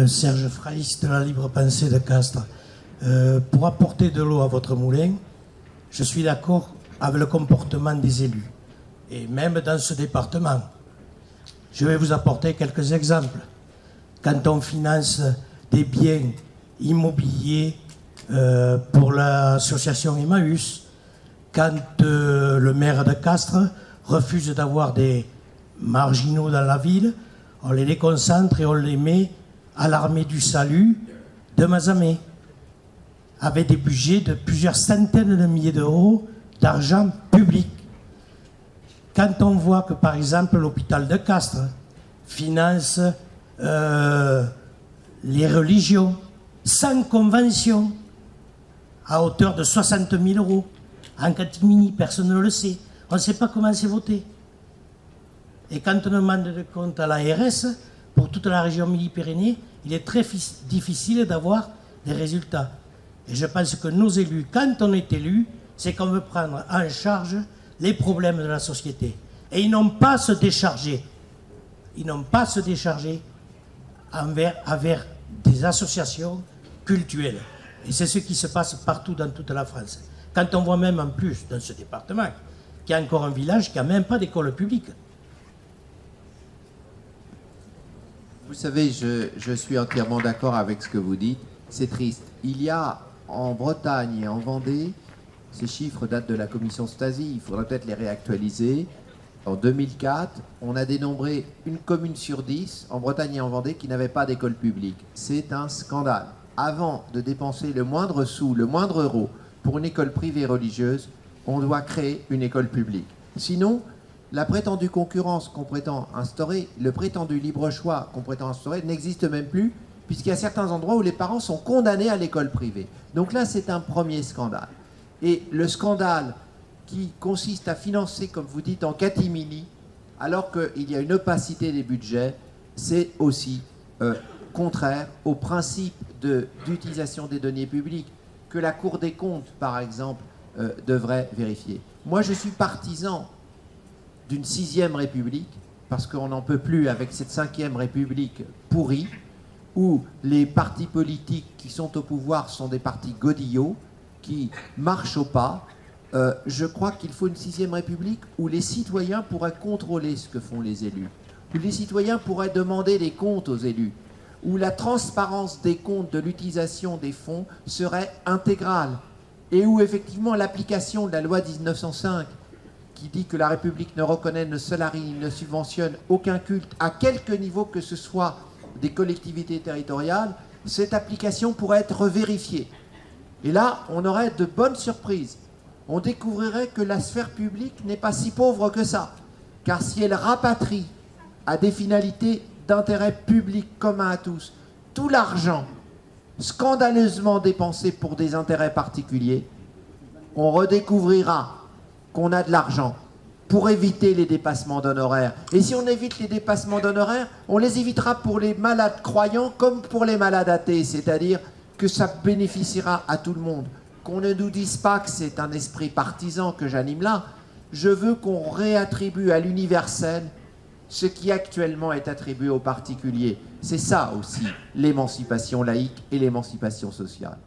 Serge Fraïs de la Libre Pensée de Castres. Pour apporter de l'eau à votre moulin, je suis d'accord avec le comportement des élus, et même dans ce département. Je vais vous apporter quelques exemples. Quand on finance des biens immobiliers pour l'association Emmaüs, quand le maire de Castres refuse d'avoir des marginaux dans la ville, on les déconcentre et on les met à l'armée du salut de Mazamet, avec des budgets de plusieurs centaines de milliers d'euros d'argent public. Quand on voit que, par exemple, l'hôpital de Castres finance les religions sans convention à hauteur de 60 000 euros en catimini, personne ne le sait. On ne sait pas comment c'est voté. Et quand on demande de compte à l'ARS, pour toute la région Midi-Pyrénées, il est très difficile d'avoir des résultats. Et je pense que nos élus, quand on est élu, c'est qu'on veut prendre en charge les problèmes de la société. Et ils n'ont pas à se décharger. Ils n'ont pas à se décharger envers des associations cultuelles. Et c'est ce qui se passe partout dans toute la France. Quand on voit même en plus dans ce département qu'il y a encore un village qui n'a même pas d'école publique. Vous savez, je suis entièrement d'accord avec ce que vous dites. C'est triste. Il y a en Bretagne et en Vendée, ces chiffres datent de la commission Stasi, il faudrait peut-être les réactualiser. En 2004, on a dénombré une commune sur 10 en Bretagne et en Vendée qui n'avait pas d'école publique. C'est un scandale. Avant de dépenser le moindre sou, le moindre euro pour une école privée religieuse, on doit créer une école publique. Sinon, la prétendue concurrence qu'on prétend instaurer, le prétendu libre choix qu'on prétend instaurer n'existe même plus, puisqu'il y a certains endroits où les parents sont condamnés à l'école privée. Donc là, c'est un premier scandale. Et le scandale qui consiste à financer, comme vous dites, en catimini, alors qu'il y a une opacité des budgets, c'est aussi contraire au principe d'utilisation des deniers publics que la Cour des comptes, par exemple, devrait vérifier. Moi, je suis partisan d'une 6e République, parce qu'on n'en peut plus avec cette 5e République pourrie, où les partis politiques qui sont au pouvoir sont des partis godillots, qui marchent au pas. Je crois qu'il faut une 6e République où les citoyens pourraient contrôler ce que font les élus, où les citoyens pourraient demander des comptes aux élus, où la transparence des comptes de l'utilisation des fonds serait intégrale, et où effectivement l'application de la loi 1905, qui dit que la République ne reconnaît, ne salarie, ne subventionne aucun culte, à quelque niveau que ce soit des collectivités territoriales, cette application pourrait être vérifiée. Et là, on aurait de bonnes surprises. On découvrirait que la sphère publique n'est pas si pauvre que ça. Car si elle rapatrie à des finalités d'intérêt public commun à tous, tout l'argent scandaleusement dépensé pour des intérêts particuliers, on redécouvrira qu'on a de l'argent pour éviter les dépassements d'honoraires. Et si on évite les dépassements d'honoraires, on les évitera pour les malades croyants comme pour les malades athées, c'est-à-dire que ça bénéficiera à tout le monde. Qu'on ne nous dise pas que c'est un esprit partisan que j'anime là. Je veux qu'on réattribue à l'universel ce qui actuellement est attribué aux particuliers. C'est ça aussi, l'émancipation laïque et l'émancipation sociale.